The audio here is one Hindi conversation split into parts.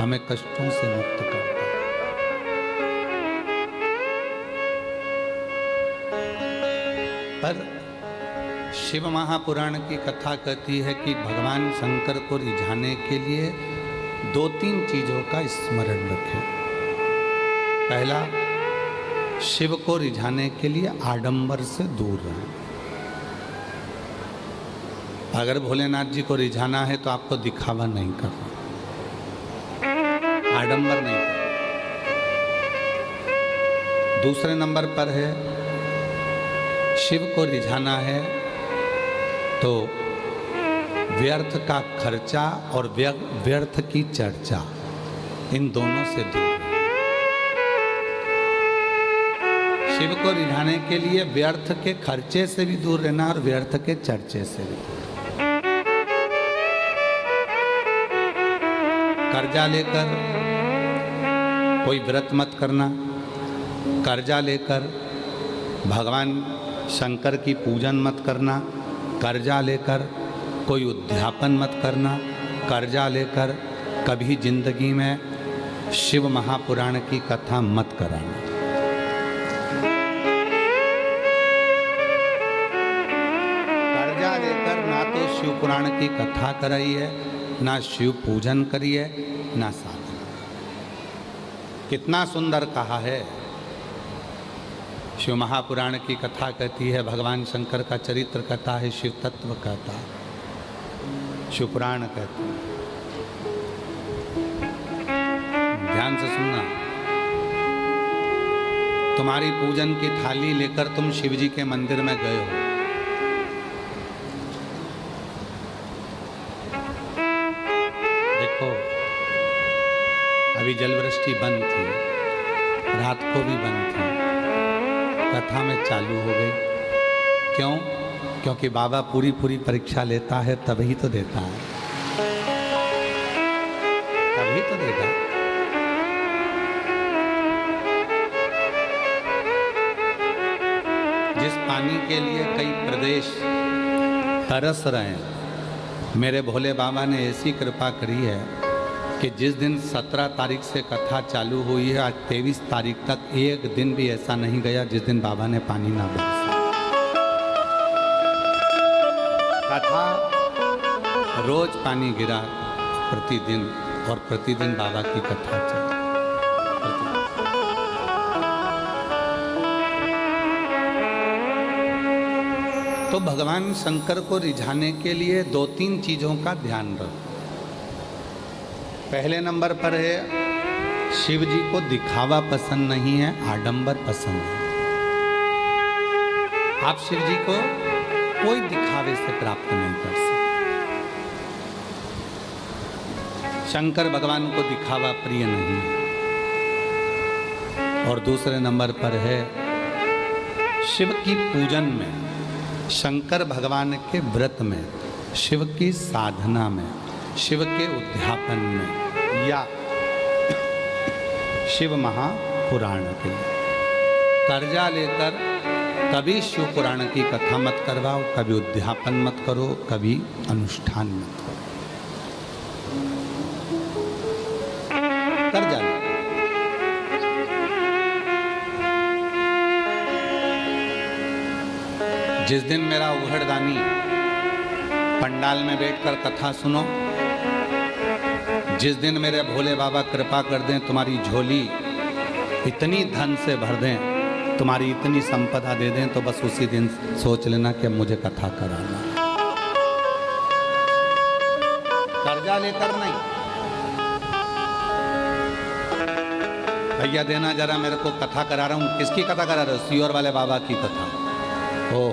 हमें कष्टों से मुक्त करता है। पर शिव महापुराण की कथा कहती है कि भगवान शंकर को रिझाने के लिए 2-3 चीजों का स्मरण रखें। पहला, शिव को रिझाने के लिए आडंबर से दूर रहें। अगर भोलेनाथ जी को रिझाना है तो आपको दिखावा नहीं करना, आडंबर नहीं करना। दूसरे नंबर पर है, शिव को रिझाना है तो व्यर्थ का खर्चा और व्यर्थ की चर्चा, इन दोनों से दूर। शिव को रिझाने के लिए व्यर्थ के खर्चे से भी दूर रहना और व्यर्थ के चर्चे से भी दूर। कर्जा लेकर कोई व्रत मत करना, कर्जा लेकर भगवान शंकर की पूजन मत करना, कर्जा लेकर कोई उद्यापन मत करना, कर्जा लेकर कभी जिंदगी में शिव महापुराण की कथा मत कराना। कर्जा लेकर ना तो शिव पुराण की कथा कराइए, ना शिव पूजन करिए, ना साधना। कितना सुंदर कहा है। शिव महापुराण की कथा कहती है, भगवान शंकर का चरित्र कहता है, शिव तत्व कहता है, शिव पुराण कहता है। ध्यान से सुनना। तुम्हारी पूजन की थाली लेकर तुम शिव जी के मंदिर में गए हो, देखो अभी जलवृष्टि बंद थी, रात को भी बंद थी, कथा में चालू हो गई। क्यों? क्योंकि बाबा पूरी परीक्षा लेता है, तभी तो देता है, तभी तो देगा। जिस पानी के लिए कई प्रदेश तरस रहे हैं, मेरे भोले बाबा ने ऐसी कृपा करी है कि जिस दिन 17 तारीख से कथा चालू हुई है, आज 23 तारीख तक एक दिन भी ऐसा नहीं गया जिस दिन बाबा ने पानी ना बरसा। कथा रोज पानी गिरा प्रतिदिन, और प्रतिदिन बाबा की कथा चली। तो भगवान शंकर को रिझाने के लिए 2-3 चीजों का ध्यान रखो। पहले नंबर पर है, शिव जी को दिखावा पसंद नहीं है, आडंबर पसंद है। आप शिव जी को कोई दिखावे से प्राप्त नहीं कर सकते। शंकर भगवान को दिखावा प्रिय नहीं है। और दूसरे नंबर पर है, शिव की पूजन में, शंकर भगवान के व्रत में, शिव की साधना में, शिव के उद्यापन में, या शिव महापुराण के कर्जा लेकर कभी शिव पुराण की कथा मत करवाओ, कभी उद्यापन मत करो, कभी अनुष्ठान मत करो। कर्जा लेकर जिस दिन मेरा उघड़दानी पंडाल में बैठकर कथा सुनो, जिस दिन मेरे भोले बाबा कृपा कर दें, तुम्हारी झोली इतनी धन से भर दें, तुम्हारी इतनी संपदा दे दें, तो बस उसी दिन सोच लेना कि अब मुझे कथा कराना। कर्जा लेकर नहीं। भैया देना जरा, मेरे को कथा करा रहा हूँ। किसकी कथा करा रहे हो? सीहोर वाले बाबा की कथा। हो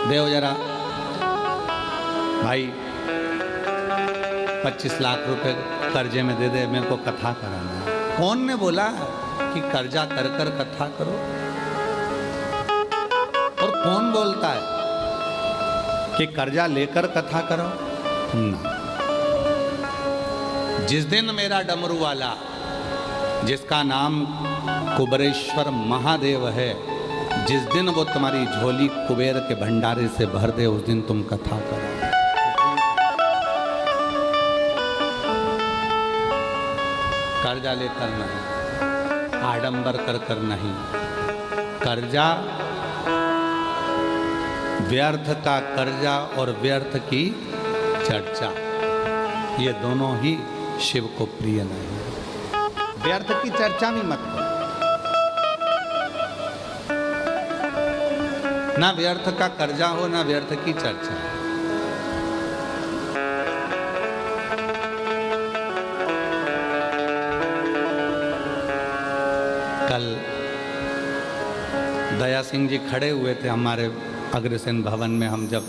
देव जरा भाई, 25 लाख रुपए कर्जे में दे दे, मेरे को कथा कराना है। कौन ने बोला कि कर्जा कर कर कथा करो? और कौन बोलता है कि कर्जा लेकर कथा करो? ना। जिस दिन मेरा डमरू वाला, जिसका नाम कुबेरेश्वर महादेव है, जिस दिन वो तुम्हारी झोली कुबेर के भंडारे से भर दे, उस दिन तुम कथा करो। कर्जा लेकर नहीं, आडंबर कर नहीं। कर्जा, व्यर्थ का कर्जा और व्यर्थ की चर्चा, ये दोनों ही शिव को प्रिय नहीं। व्यर्थ की चर्चा भी मत करो, ना व्यर्थ का कर्जा हो ना व्यर्थ की चर्चा। कल दया सिंह जी खड़े हुए थे हमारे अग्रसेन भवन में। हम जब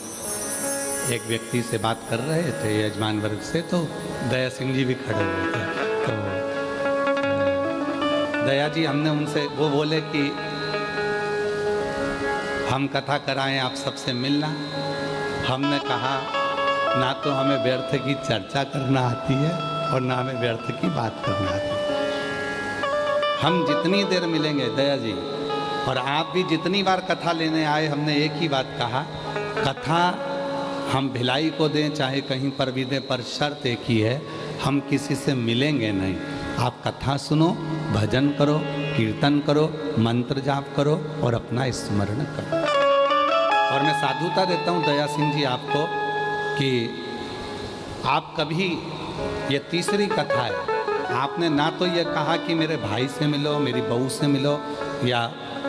एक व्यक्ति से बात कर रहे थे यजमान वर्ग से, तो दया सिंह जी भी खड़े हुए थे। तो दया जी, हमने उनसे, वो बोले कि हम कथा कराएं आप सबसे मिलना। हमने कहा ना तो हमें व्यर्थ की चर्चा करना आती है और ना हमें व्यर्थ की बात करना आती है। हम जितनी देर मिलेंगे दया जी, और आप भी जितनी बार कथा लेने आए, हमने एक ही बात कहा, कथा हम भिलाई को दें चाहे कहीं पर भी दें, पर शर्त एक ही है, हम किसी से मिलेंगे नहीं। आप कथा सुनो, भजन करो, कीर्तन करो, मंत्र जाप करो और अपना स्मरण करो। और मैं साधुता देता हूँ दया सिंह जी आपको कि आप कभी, ये तीसरी कथा है, आपने ना तो ये कहा कि मेरे भाई से मिलो, मेरी बहू से मिलो, या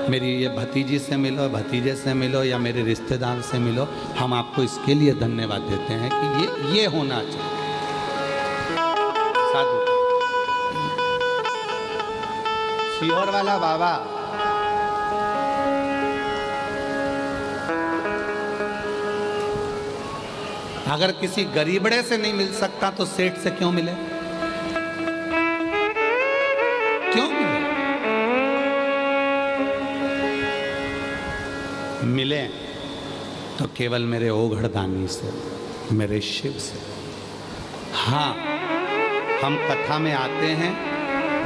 मेरी ये भतीजी से मिलो, भतीजे से मिलो, या मेरे रिश्तेदार से मिलो। हम आपको इसके लिए धन्यवाद देते हैं कि ये होना चाहिए। साधु सीहोर वाला बाबा, अगर किसी गरीबड़े से नहीं मिल सकता तो सेठ से क्यों मिले? क्यों मिले? मिले तो केवल मेरे ओघड़दानी से, मेरे शिव से। हाँ, हम कथा में आते हैं,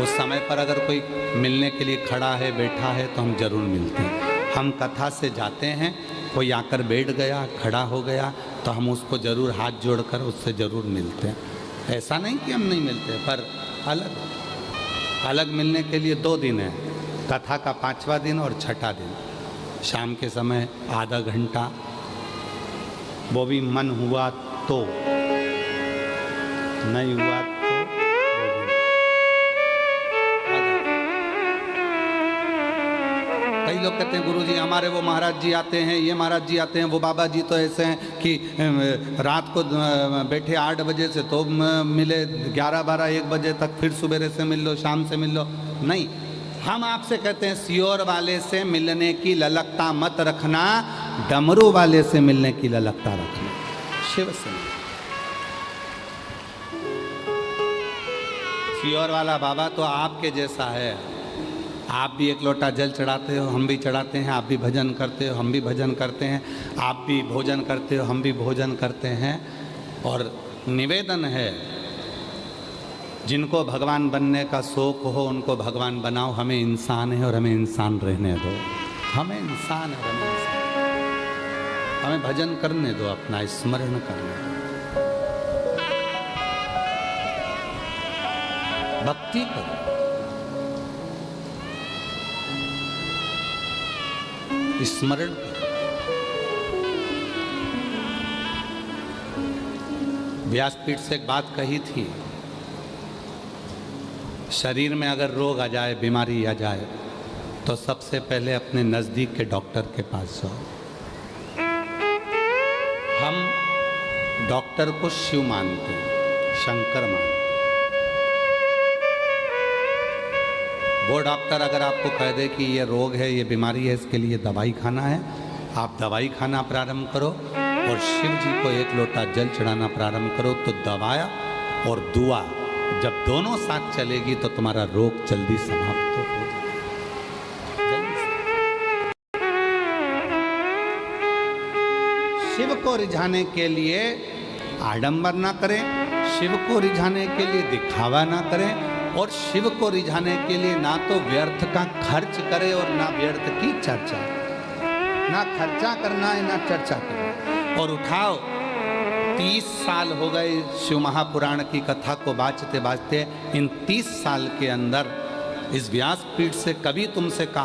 उस समय पर अगर कोई मिलने के लिए खड़ा है, बैठा है, तो हम जरूर मिलते हैं। हम कथा से जाते हैं, कोई आकर बैठ गया, खड़ा हो गया, तो हम उसको जरूर हाथ जोड़कर उससे जरूर मिलते हैं। ऐसा नहीं कि हम नहीं मिलते, पर अलग अलग मिलने के लिए 2 दिन है, कथा का 5वां दिन और 6ठा दिन। शाम के समय आधा घंटा, वो भी मन हुआ तो, नहीं हुआ तो कई लोग कहते हैं गुरुजी हमारे वो महाराज जी आते हैं, ये महाराज जी आते हैं, वो बाबा जी तो ऐसे हैं कि रात को बैठे 8 बजे से तो मिले 11, 12, 1 बजे तक, फिर सुबेरे से मिल लो, शाम से मिल लो। नहीं, हम आपसे कहते हैं सीहोर वाले से मिलने की ललकता मत रखना, डमरू वाले से मिलने की ललकता रखना। शिव से सीहोर वाला बाबा तो आपके जैसा है। आप भी 1 लोटा जल चढ़ाते हो, हम भी चढ़ाते हैं, आप भी भजन करते हो, हम भी भजन करते हैं, आप भी भोजन करते हो, हम भी भोजन करते हैं। और निवेदन है, जिनको भगवान बनने का शौक हो उनको भगवान बनाओ। हमें इंसान है और हमें इंसान रहने दो। हमें इंसान है, हमें इंसान, हमें भजन करने दो, अपना स्मरण करने दो, भक्ति करो, स्मरण करो। व्यासपीठ से एक बात कही थी, शरीर में अगर रोग आ जाए, बीमारी आ जाए, तो सबसे पहले अपने नज़दीक के डॉक्टर के पास जाओ। हम डॉक्टर को शिव मानते हैं, शंकर मानते हैं। वो डॉक्टर अगर आपको कह दे कि ये रोग है, ये बीमारी है, इसके लिए दवाई खाना है, आप दवाई खाना प्रारंभ करो और शिव जी को 1 लोटा जल चढ़ाना प्रारंभ करो। तो दवाया और दुआ जब दोनों साथ चलेगी तो तुम्हारा रोग जल्दी समाप्त हो जाएगा। शिव को रिझाने के लिए आडंबर ना करें, शिव को रिझाने के लिए दिखावा ना करें, और शिव को रिझाने के लिए ना तो व्यर्थ का खर्च करे और ना व्यर्थ की चर्चा। ना खर्चा करना है ना चर्चा करना। और उठाओ 30 साल हो गए शिव महापुराण की कथा को बाँचते बाँचते। इन 30 साल के अंदर इस व्यासपीठ से कभी तुमसे कहा